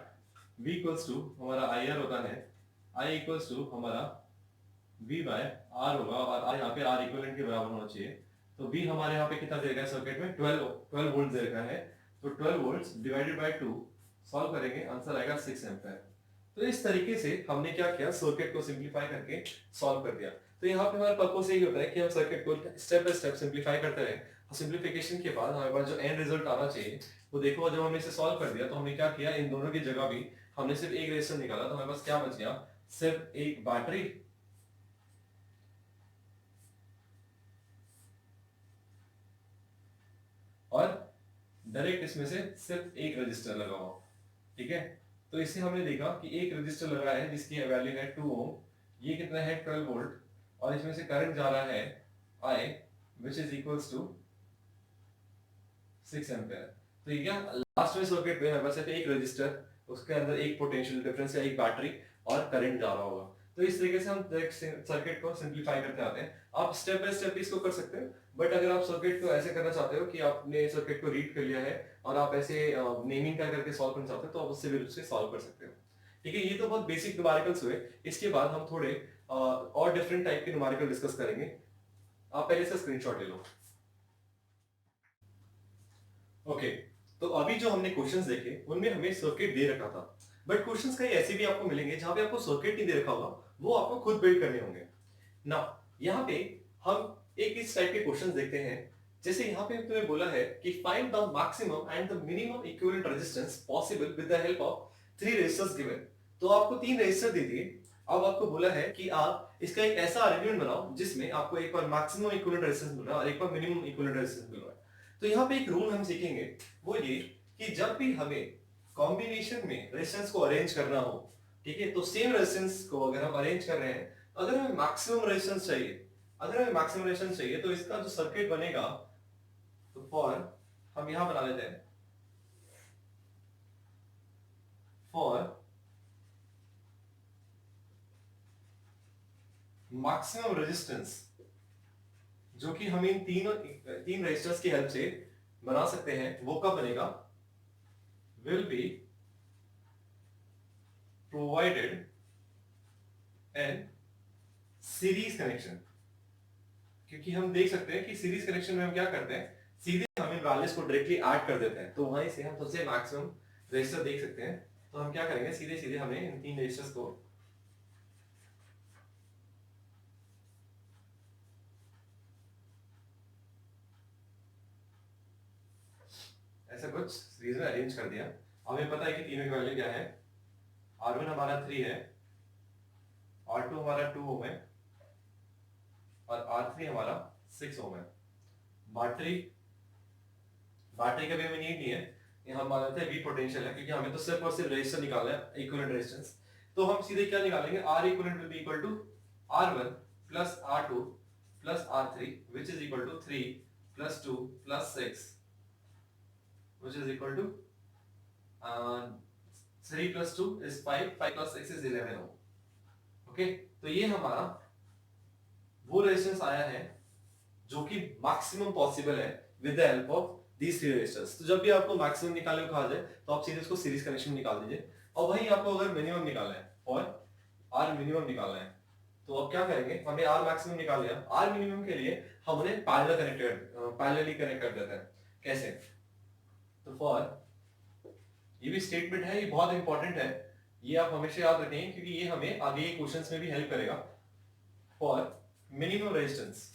V equals to हमारा IR होता है, I इक्वल्स टू हमारा V बाय R होगा और यहाँ पे R इक्विवेलेंट के बराबर होना चाहिए। तो V हमारे यहाँ पे कितना दे रखा है सर्किट में 12 वोल्ट दे रखा है, तो 12 वोल्ट्स डिवाइडेड बाय 2 सॉल्व करेंगे आंसर आएगा 6 एम्पीयर। तो इस तरीके से हमने क्या किया, सर्किट को सिंपलीफाई करके सॉल्व कर दिया। तो यहाँ पे हमारा पर्पस यही होता है कि हम सर्किट को स्टेप बाय स्टेप सिंपलीफाई करते रहें और सिंपलीफिकेशन के बाद हमारे पास जो एंड रिजल्ट आना चाहिए वो देखो, जब हमने इसे सॉल्व कर दिया तो हमने क्या किया, इन दोनों की जगह भी हमने सिर्फ एक रेजिस्टर निकाला, तो हमारे पास क्या बच गया, सिर्फ एक बैटरी और डायरेक्ट इसमें से सिर्फ एक रजिस्टर लगा हुआ। ठीक है, तो इससे हमने देखा कि एक रजिस्टर लगा है जिसकी वैल्यू है 2 ओम, ये कितना है 12 वोल्ट और इसमें से करंट जा रहा है I which is equals to 6 ampere. तो ये क्या लास्ट में सर्किट में हमारे पास सिर्फ एक रजिस्टर, उसके अंदर एक पोटेंशियल डिफरेंस या एक बैटरी और करंट जा रहा होगा। तो इस तरीके से हम सर्किट को सिंपलीफाई करते आते हैं। आप स्टेप बाय स्टेप इसको कर सकते हो, बट अगर आप सर्किट को ऐसे करना चाहते हो कि आपने सर्किट को रीड कर लिया है और आप ऐसे नेमिंग का करके सॉल्व करना चाहते हो तो आप उससे भी उससे सॉल्व कर सकते हो। ठीक है, ये तो बहुत बेसिक न्यूमेरिकल्स हुए। इसके बाद हम थोड़े और डिफरेंट टाइप के न्यूमेरिकल डिस्कस करेंगे। आप पहले से स्क्रीनशॉट ले लो। ओके, तो अभी जो हमने क्वेश्चंस देखे उनमें हमें सर्किट दे रखा था, बट क्वेश्चंस कई ऐसे भी आपको मिलेंगे जहां पे आपको सर्किट नहीं दे रखा होगा, वो आपको खुद बिल्ड करने होंगे ना। यहाँ पे हम एक इस टाइप के क्वेश्चंस देखते हैं, जैसे यहाँ पे तुम्हें बोला है कि find the maximum and the minimum equivalent resistance possible with the help of 3 resistors given. तो आपको 3 रेजिस्टर दे दिए, अब आपको बोला है कि आप इसका एक ऐसा अरेंजमेंट बनाओ जिसमें आपको एक बार मैक्सिमम इक्विवेलेंट रेजिस्टेंस मिल रहा है और एक बार मिनिमम इक्विवेलेंट रेजिस्टेंस मिल रहा है। तो यहाँ पे एक रूल हम सीखेंगे, वो ये कि जब भी हमें कॉम्बिनेशन में रेजिस्टेंस को अरेंज करना हो, ठीक है, तो सेम रेजिस्टेंस को अगर हम अरेंज कर रहे हैं, अगर हमें मैक्सिमम रेजिस्टेंस चाहिए, अगर हमें मैक्सिमम रेजिस्टेंस चाहिए तो इसका जो सर्किट बनेगा, तो फॉर हम यहां बना लेते हैं फॉर मैक्सिमम रेजिस्टेंस, जो कि हम इन तीन रेजिस्टर्स की हेल्प से बना सकते हैं, वो कब बनेगा, will be provided in series connection. क्योंकि हम देख सकते हैं कि सीरीज कनेक्शन में हम क्या करते हैं, सीधे हम इन वैल्यूज को डायरेक्टली ऐड कर देते हैं, तो वहीं से हम सबसे मैक्सिमम रेजिस्टर देख सकते हैं। तो हम क्या करेंगे, सीधे सीधे हमें इन तीन रेजिस्टर्स को ऐसा कुछ सीरीज में अरेंज कर दिया। हमें पता है कि तीनों की वैल्यू क्या है, R1 हमारा 3 है, R2 हमारा 2 ओम है और R3 हमारा 6 ओम है। बैटरी बैटरी का भी हमें नीड नहीं है, ये हम मान लेते हैं V पोटेंशियल है, क्योंकि हमें तो सिर्फ और सिर्फ रेजिस्टर निकालना है, इक्विवेलेंट रेजिस्टेंस। तो हम सीधे क्या निकालेंगे, R equivalent will be equal to R1 plus R2 plus R3 which is equal to 3 plus 2 plus 6 which is equal to 3 plus 2 is 5, 5 plus 6 is 11 ohm. Okay, तो ये हमारा वो रेजिस्टेंस आया है जो कि मैक्सिमम पॉसिबल है with the help of these three resistors. तो जब भी आपको मैक्सिमम निकालने को कहा जाए तो आप सीधे इसको सीरीज कनेक्शन निकाल दीजिए, और वहीं आपको अगर मिनिमम निकालना है और आर मिनिमम निकालना है तो अब क्या करेंगे, हमने आर मैक्सिमम निकाल लिया, आर मिनिमम के लिए हम उन्हें पैरेलली कनेक्ट कर देते हैं। कैसे, तो फॉर ये भी स्टेटमेंट है, ये बहुत इंपॉर्टेंट है, ये आप हमेशा याद रखेंगे क्योंकि ये हमें आगे के क्वेश्चंस में भी हेल्प करेगा। For minimum resistance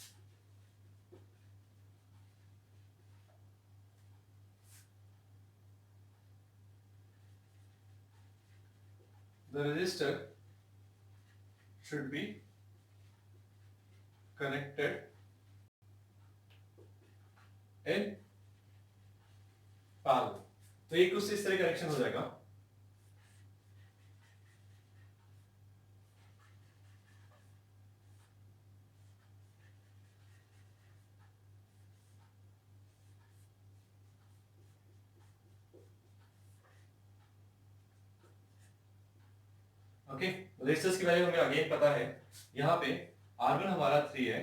the resistor should be connected in parallel। तो ये कुछ इस तरह कनेक्शन हो जाएगा। ओके, रेजिस्टर्स की वैल्यू हमें अगेन पता है, यहां पे R1 हमारा 3 है,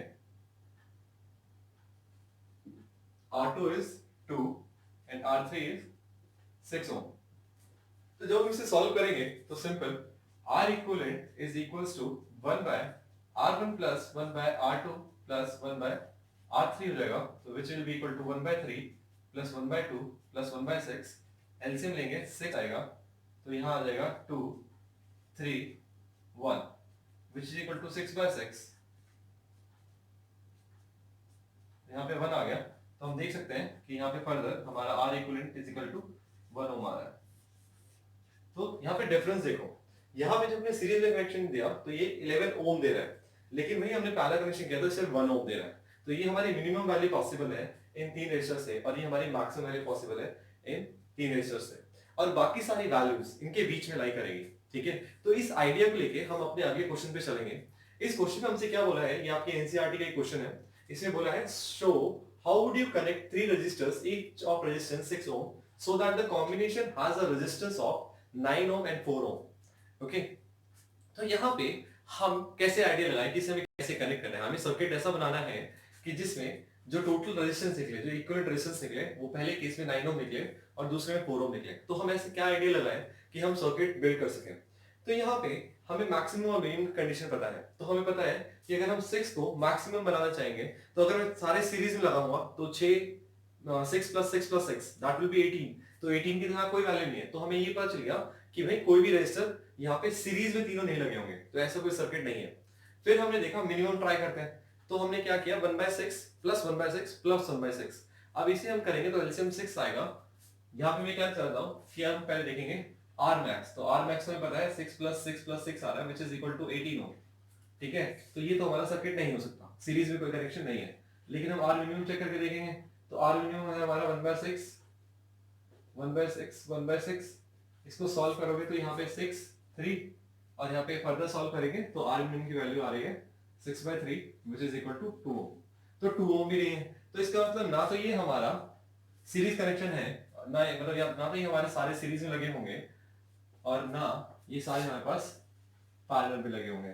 R2 is 2 and R3 is 6 ओम। तो जब हम इसे सॉल्व करेंगे तो simple R equivalent is equals to 1 by R1 plus 1 by R2 plus 1 by R3 हो जाएगा, तो which will be equal to 1 by 3 plus 1 by 2 plus 1 by 6, LCM लेंगे 6 आएगा, तो यहाँ आ जाएगा 2 3 1 which is equal to 6 by 6, यहाँ पे 1 आ गया, तो हम देख सकते हैं कि यहाँ पे फर्दर हमारा R equivalent is equal to 1 ohm आ रहा है। तो यहाँ पे डिफरेंस देखो, यहाँ पे जब हमने सीरीज में कनेक्शन दिया तो ये 11 ओम दे रहा है, लेकिन वही हमने पैरेलल कनेक्शन किया तो सिर्फ 1 ओम दे रहा है। तो ये हमारी मिनिमम वैल्यू पॉसिबल है इन तीन रेजिस्टर से, और ये हमारी मैक्सिमम वैल्यू पॉसिबल है इन तीन रेजिस्टर से, और बाकी सारी वैल्यूज इनके बीच में लाई करेगी। ठीक है, तो इस आइडिया को लेके हम अपने आगे क्वेश्चन पे चलेंगे। इस क्वेश्चन में हमसे क्या बोला है, ये आपके एनसीईआरटी का एक क्वेश्चन है, इसमें बोला है show how would you connect three resistors each of resistance 6 ohm so that the combination has a resistance of 9 ohm and 4 ohm. Okay, तो यहाँ पे हम कैसे आइडिया लगाएं कि इसे हमें कैसे कनेक्ट करना है। हमें सर्किट ऐसा बनाना है कि जिसमें जो टोटल रेजिस्टेंस निकले, जो इक्विवेलेंट रेजिस्टेंस निकले, वो पहले केस में 9 ओम निकले और दूसरे में 4 ओम निकले। तो हम ऐसे क्या आइडिया लगाएं कि हम सर्किट बिल्ड कर सकें। तो यहाँ पे हमें मैक्सिमम और मिनिमम कंडीशन पता है, तो हमें पता है कि अगर हम 6 को मैक्सिमम बनाना चाहेंगे तो अगर मैं सारे सीरीज में लगाऊंगा तो 6 plus 6 plus 6 that will B 18, तो 18 की यहाँ कोई वैल्यू नहीं है। तो हमें ये पता चल गया कि भाई कोई भी रेजिस्टर यहाँ पे सीरीज में तीनों नहीं लगे होंगे, तो ऐसा कोई सर्किट नहीं है। फिर हमने देखा मिनिमम ट्राई करते हैं, तो हमने क्या किया 1/6 प्लस 1/6 प्लस 1/6। अब इसे हम करेंगे तो एलसीएम 6 आएगा। यहाँ पे मैं क्या चाहता हूँ कि हम पहले देखेंगे आर मैक्स, तो आर मैक्स हमें पता है 6 प्लस 6 प्लस 6 आ रहा है विच इज इक्वल टू 18 ओम। ठीक है, तो ये तो हमारा सर्किट नहीं हो सकता, सीरीज में कोई कनेक्शन नहीं है। लेकिन हम आर मिनिमम चेक करके देखेंगे, तो आर मिनिमम है हमारा 1/6 1/6 1/6, इसको सॉल्व करोगे तो यहाँ पे 6 3, और यहाँ पे फर्दर सॉल्व करेंगे तो आर मिनिमम की वैल्यू आ रही है 6/3 विच इज इक्वल टू 2 ओम। तो 2 ओम भी नहीं है, तो इसका मतलब ना तो ये हमारा सीरीज कनेक्शन है, ना मतलब ना तो ये हमारे सारे सीरीज में लगे होंगे और ना ये सारे हमारे पास पैरेलल में लगे होंगे।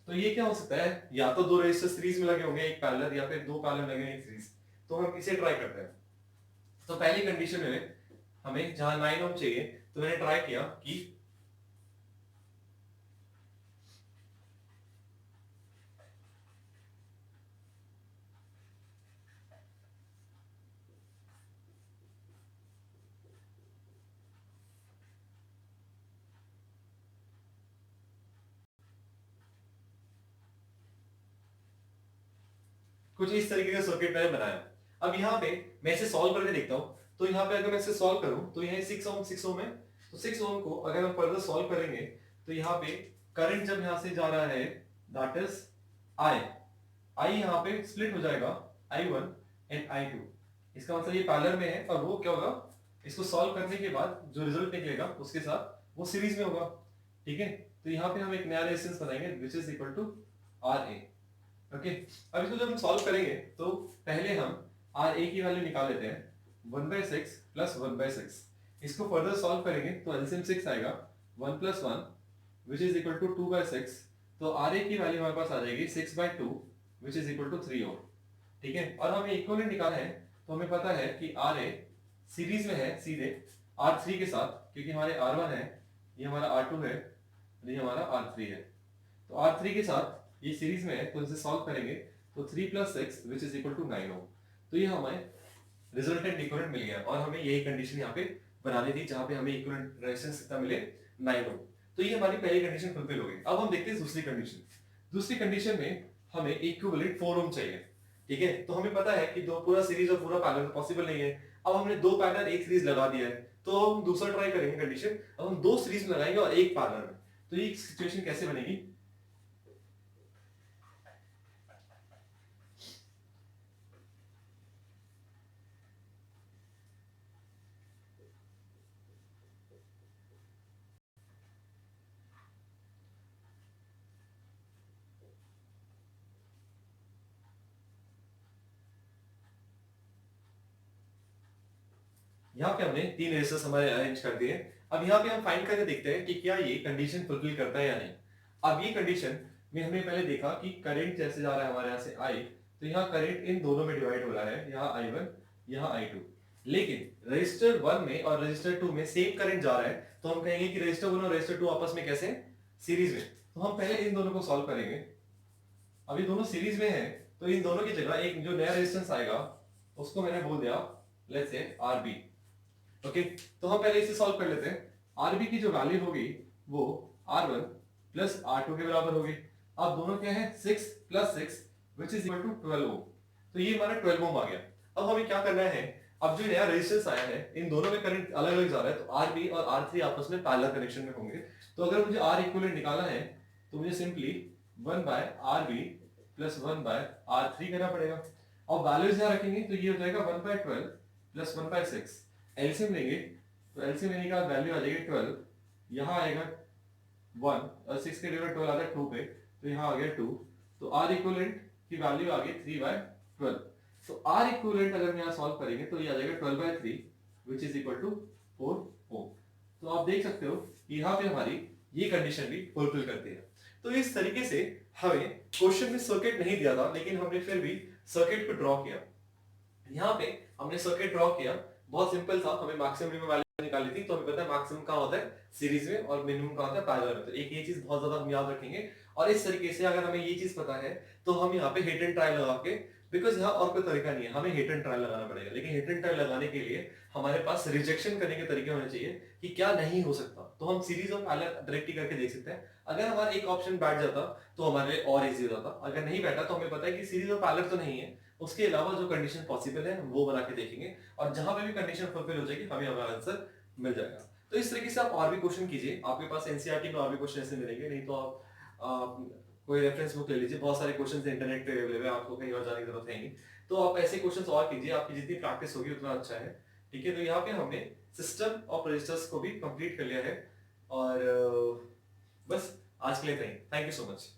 तो ये क्या हो सकता है, या तो दो रेजिस्टर सीरीज में लगे होंगे एक पैरेलल, या फिर दो पैरेलल लगे एक सीरीज। तो हम इसे ट्राई करते हैं। तो पहली कंडीशन में हमें जहां 9 ओम चाहिए तो मैंने ट्राई किया कि कुछ इस तरीके का सर्किट मैंने बनाया। अब यहाँ पे मैं इसे सॉल्व करके देखता हूँ, तो यहाँ पे अगर मैं इसे सॉल्व करूं तो यहाँ 6 ओम है, तो 6 ओम को अगर हम फर्दर सॉल्व करेंगे तो यहाँ पे करंट जब यहाँ से जा रहा है दैट इज आई यहाँ पे स्प्लिट हो जाएगा I1 एंड I2। इसका मतलब ये पैरेलल में है और वो क्या होगा, इसको सॉल्व करने के बाद जो रिजल्ट निकलेगा उसके साथ वो सीरीज में होगा। ठीक है, तो यहाँ पे हम एक नया रेजिस्टेंस बनाएंगे which is equal to RA। Okay, अब इसको जब हम सॉल्व करेंगे तो पहले हम RA की वैल्यू निकाल लेते हैं 1/6 प्लस 1/6। इसको फर्दर सॉल्व करेंगे तो एलसीएम 6 आएगा, 1 plus 1 which is equal to 2/6। तो RA की वैल्यू हमारे पास आ जाएगी 6/2 विच इज इक्वल टू 3 ओम। ठीक है, और हमें इक्विवेलेंट निकालना है तो हमें पता है कि RA सीरीज में है सीधे R3 के साथ, क्योंकि हमारे R1 है, ये हमारा R2 है, ये हमारा R3 है। तो R3 के साथ ये सीरीज में है तो इसे सॉल्व करेंगे तो 3 plus 6 which is equal to 9 ohm. तो ये हमें रिजल्टेंट इक्विवेलेंट मिल गया और हमें यही कंडीशन यहाँ पे बनानी थी जहां पे हमें इक्विवेलेंट रेजिस्टेंस कितना मिले 9 ओम। तो ये हमारी पहली कंडीशन फुलफिल हो गई। अब हम देखते हैं दूसरी कंडीशन। दूसरी कंडीशन में हमें इक्विवेलेंट 4 ओम चाहिए। ठीक है, तो हमें पता है कि दो पूरा सीरीज और पूरा पैरेलल पॉसिबल नहीं है। अब हमने दो पैरेलल एक सीरीज लगा दिया है तो हम दूसरा ट्राई करेंगे कंडीशन। अब हम दो सीरीज में लगाएंगे और एक पैरेलल में, तो ये सिचुएशन कैसे बनेगी। यहाँ पे हमने तीन रेजिस्टर्स हमारे अरेंज कर दिए। अब यहाँ पे हम फाइंड करके देखते हैं कि क्या ये कंडीशन फुलफिल करता है या नहीं। अब ये कंडीशन में हमने पहले देखा कि करंट जैसे जा रहा है हमारे यहाँ से I, तो यहाँ करंट इन दोनों में डिवाइड हो रहा है, यहाँ I1 यहाँ I2। लेकिन रजिस्टर 1 में और रजिस्टर 2 में सेम करंट जा रहा है, तो हम कहेंगे कि रजिस्टर 1 और रजिस्टर 2 आपस में कैसे सीरीज में। तो हम पहले इन दोनों को सॉल्व करेंगे। अब ये दोनों सीरीज में है तो इन दोनों की जगह एक जो नया रेजिस्टेंस आएगा उसको मैंने बोल दिया लेट्स से RB। ओके, तो हम पहले इसे सॉल्व कर लेते हैं। RB की जो वैल्यू होगी वो R1 प्लस R2 के बराबर होगी। अब दोनों क्या है 6 plus 6 which is equal to 12 ohm. तो ये हमारा 12 ओम आ गया। अब हमें क्या करना है, अब जो नया रेजिस्टेंस आया है इन दोनों में करंट अलग अलग जा रहा है, तो RB और R3 आपस में पैरेलल कनेक्शन में होंगे। तो अगर मुझे R इक्विवेलेंट निकालना है तो मुझे सिंपली 1/RB प्लस 1/R3 करना पड़ेगा। और वैल्यूज यहाँ रखेंगे तो ये हो जाएगा 1/12 प्लस 1/6। एलसीएम लेंगे तो एलसीएम लेने का वैल्यू आ जाएगी 12, यहाँ आएगा 1 और 6 के डिवाइड 12 आता है 2 पे, तो यहाँ आ गया 2। तो R इक्विवेलेंट की वैल्यू आ गई 3/12। तो R इक्विवेलेंट अगर हम यहाँ सॉल्व करेंगे तो ये आ जाएगा 12/3 विच इज इक्वल टू 4 ओम। तो आप देख सकते हो कि यहाँ पे हमारी ये कंडीशन भी फुलफिल करती है। तो इस तरीके से हमें क्वेश्चन में सर्किट नहीं दिया था लेकिन हमने फिर भी सर्किट को ड्रॉ किया। यहाँ पे हमने सर्किट ड्रॉ किया, बहुत सिंपल था। हमें मैक्सिमम मिनिमम वैल्यू निकाली थी, तो हमें पता है मैक्सिमम कहाँ होता है सीरीज में और मिनिमम कहाँ होता है पैरेलल में। तो एक ये चीज बहुत ज्यादा हम याद रखेंगे। और इस तरीके से अगर हमें ये चीज पता है तो हम यहाँ पे हिट एंड ट्राई लगा के, बिकॉज यहाँ और कोई तरीका नहीं है, हमें हिट एंड ट्राई लगाना पड़ेगा। लेकिन हिट एंड ट्राई लगाने के लिए हमारे पास रिजेक्शन करने के तरीके होने चाहिए कि क्या नहीं हो सकता। तो हम सीरीज और पैरेलल डायरेक्ट ही करके देख सकते हैं। अगर हमारा एक ऑप्शन बैठ जाता तो हमारे लिए और इजी हो जाता। अगर नहीं बैठा तो हमें पता है कि सीरीज और पैरेलल तो नहीं है, उसके अलावा जो कंडीशन पॉसिबल है वो बना के देखेंगे और जहां पे भी कंडीशन फुलफिल हो जाएगी हमें हमारा आंसर मिल जाएगा। तो इस तरीके से आप और भी क्वेश्चन कीजिए, आपके पास एनसीईआरटी में और भी क्वेश्चन ऐसे मिलेंगे। नहीं तो आप कोई रेफरेंस बुक ले लीजिए, बहुत सारे क्वेश्चन इंटरनेट पे अवेलेबल है, आपको कहीं और जाने की जरूरत है नहीं। तो आप ऐसे क्वेश्चन और कीजिए, आपकी जितनी प्रैक्टिस होगी उतना अच्छा है। ठीक है, तो यहाँ पे हमने सिस्टम ऑफ रजिस्टर्स को भी कंप्लीट कर लिया है और बस आज के लिए थैंक यू सो मच।